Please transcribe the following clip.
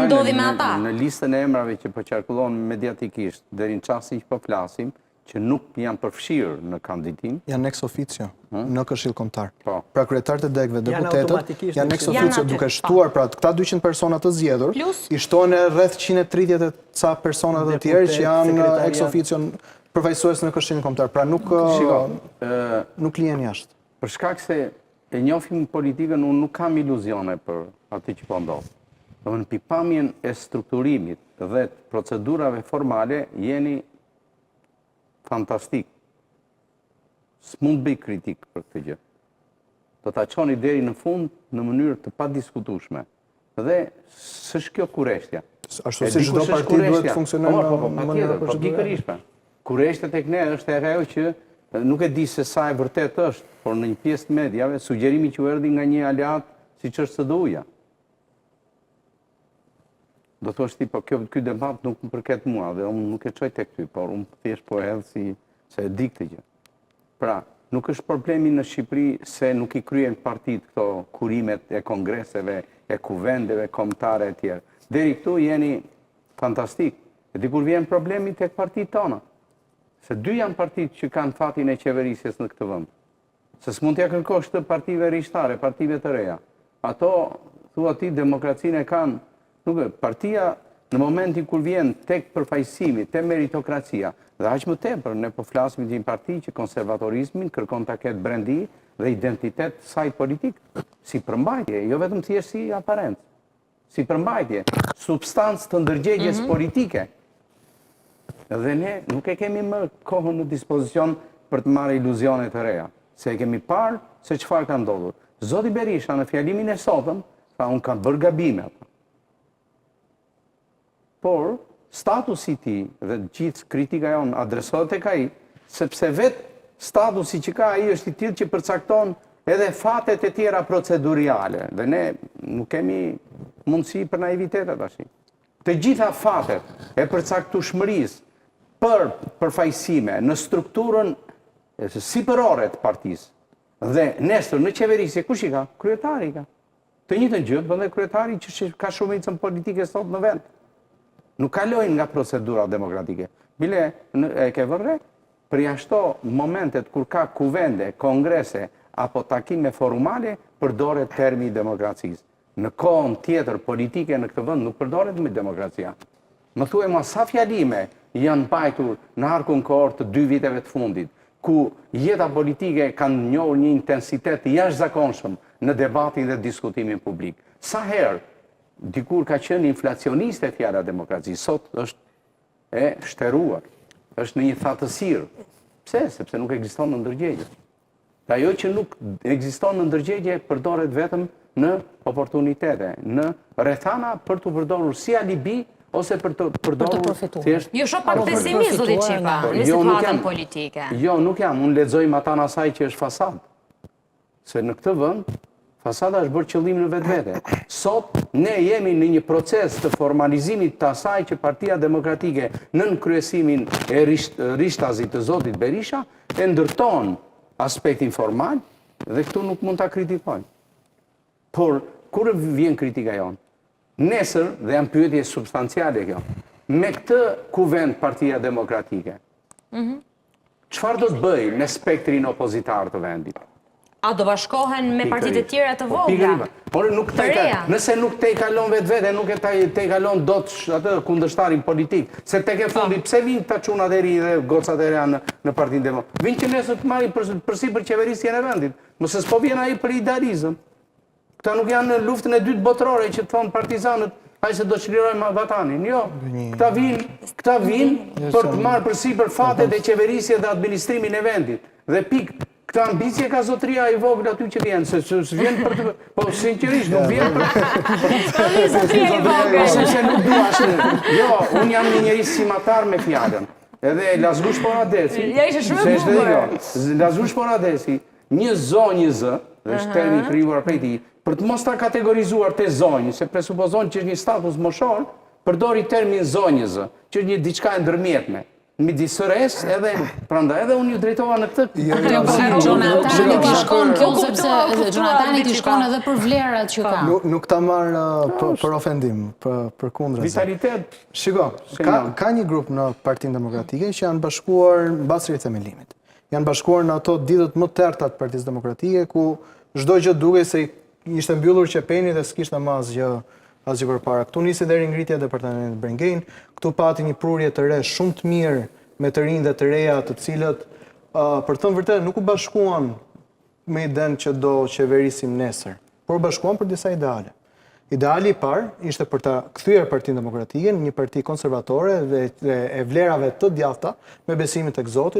ndodhi me ata? Në listën e emrave që po qarkullon mediatikisht, deri në çastin që po flasim, që nuk janë përfshirë në kandidatim. Janë ex officio në Këshill Kombëtar. Po. Pra kryetarët e degëve, deputetët, janë ex officio duke shtuar, pra këta 200 persona të zgjedhur, i shtohen rreth 130 e ca persona të tjerë që janë ex officio përfaqësues në Këshillin Kombëtar. Pra nuk lihen jashtë. Për shkak se e njohim politikën, unë nuk kam iluzione për atë që po ndodh. Në pikpamjen e strukturimit dhe procedurave formale jeni fantastik. S'mund bëj kritik për këtë gjë. Do ta çoni deri në fund në mënyrë të padiskutueshme. Dhe s'është kjo kurreshtja. Ashtu si çdo parti duhet të funksionojë në mënyrë procedurale. Kurreshtja tek ne është ajo që nuk e di se sa e vërtet është, por në një pjesë të mediave sugjerimi që u erdhi nga një aleat siç është SDU-ja. Do thosh ti, po ky debat nuk më përket mua dhe unë nuk e çoj tek ty, por unë thjesht po hedh se e di këtë gjë. Pra, nuk është problemi në Shqipëri se nuk i kryen partitë këto kurimet e kongreseve, e kuvendeve kombëtare e tjerë. Deri këtu jeni fantastik. E dikur vjen problemi tek partitë tona. Se dy janë partitë që kanë fatin e qeverisjes në këtë vend. Se s'mund t'ia kërkosh të partive rishtare, partive të reja. Ato, thua ti, demokracinë e kanë. Nuk e, partia në momentin kur vjen tek përfaqësimi, te meritokracia, dhe aq më tepër ne po flasim një parti që konservatorizmin kërkon ta ketë brendi dhe identitet saj politik, si përmbajtje, jo vetëm thjesht si aparencë, si përmbajtje, substancë të ndërgjegjes politike. Dhe ne nuk e kemi më kohën në dispozicion për të marrë iluzione të reja, se e kemi parë se çfarë ka ndodhur. Zoti Berisha në fjalimin e sotëm tha unë kam bërë gabime. Por, statusi ti dhe gjithë kritika jonë adresohet tek ai, sepse vetë statusi që ka ai është i tillë që përcakton edhe fatet e tjera proceduriale. Dhe ne nuk kemi mundësi për naivitetet tash. Të gjitha fatet e përcaktueshmërisë për përfaqësime në strukturën sipërore të partisë dhe nesër në qeverisje kush i ka? Kryetari i ka. Të njëjtën gjë bën dhe kryetari që ka shumicën politike sot në vend. Nuk kalojnë nga procedura demokratike. Bile, e ke vërre, përjashto momentet kur ka kuvende, kongrese, apo takime formale, përdoret termi demokracisë. Në kohën tjetër politike në këtë vend nuk përdoret me demokracia. Më thuaj ma sa fjalime janë mbajtur në arkun kohor të 2 viteve të fundit, ku jeta politike kanë njohur një intensitet të jashtëzakonshëm në debatin dhe diskutimin publik. Sa herë dikur ka qenë inflacioniste fjala demokraci, sot është e shtëruar, është në një thatësirë. Pse? Sepse nuk ekziston në ndërgjegje. Dhe ajo që nuk ekziston në ndërgjegje përdoret vetëm në oportunitete, në rrethana për të përdorur si alibi ose për të përdorur thjesht. Jo shoh pak pesimizëm zoti Çepa në situatën politike. Jo, nuk jam, unë lexoj atan asaj që është fasad. Se në këtë vend fasada është bërë qëllim në vetvete. Sot ne jemi në një proces të formalizimit të asaj që Partia Demokratike nën kryesimin e rishtazit të zotit Berisha e ndërton aspektin formal dhe këtu nuk mund ta kritikojnë. Por kur vjen kritika jonë? Nesër, dhe janë pyetje substanciale kjo, me këtë kuvend Partia Demokratike, çfarë do të bëj me spektrin opozitar të vendit? A do bashkohen me partitë e tjera të vogla? Por nëse nuk te i kalon vetvete, nuk e te i kalon dot atë kundërshtarin politik, se tek e fundi pse vinë ta çunat e ri dhe gocat e reja në Partinë Demokratike? Vinë që nesër të marrin përsipër qeverisjen e vendit. Mos s'po vjen ai për idealizëm. Këta nuk janë në luftën e dytë botërore që thonë partizanët, ai se do çlirojmë vatanin. Jo, këta vinë për të marrë përsipër fatet e qeverisjes dhe administrimin e vendit. Dhe pikë. Këta ambicje ka zotria i vogël aty që vjen, se vjen për të... Po, sinqerisht, nuk vjen për... Zotria i vogël. Sepse nuk dua Jo, unë jam një njerëz simatar me fjalën. Edhe Lazgush Poradeci... Ja ishe shumë e bukur. Lazgush Poradeci, një zonjëzë, dhe është termi krijuar prej tij, për të mos ta kategorizuar te zonjë, se presupozon që është një status moshor, përdori termin zonjëzë, që është një diçka e ndërmjetme. midis SRS edhe, prandaj edhe unë ju drejtova në këtë. Gjonatani t'i shkon kjo sepse Gjonatani t'i shkon edhe për vlerat që ka. Nuk ta marrë për ofendim, për kundra. Vitalitet. Shiko, ka një grup në Partinë Demokratike që janë bashkuar mbas rithemelimit. Janë bashkuar në ato ditët më terta të Partisë Demokratike, ku çdo gjë duke se ishte mbyllur qepeni dhe s'kishte më asgjë përpara. Këtu nisi deri ngritja e departamentit Brengejn, këtu pati një prurje të re shumë të mirë me të rinj dhe të reja, të cilët për të vërtetë nuk u bashkuan me idenë që do qeverisim nesër, por bashkuan për disa ideale. Ideali i parë ishte për ta kthyer Partinë Demokratike në një parti konservatore dhe e vlerave të djathta me besimin tek Zoti,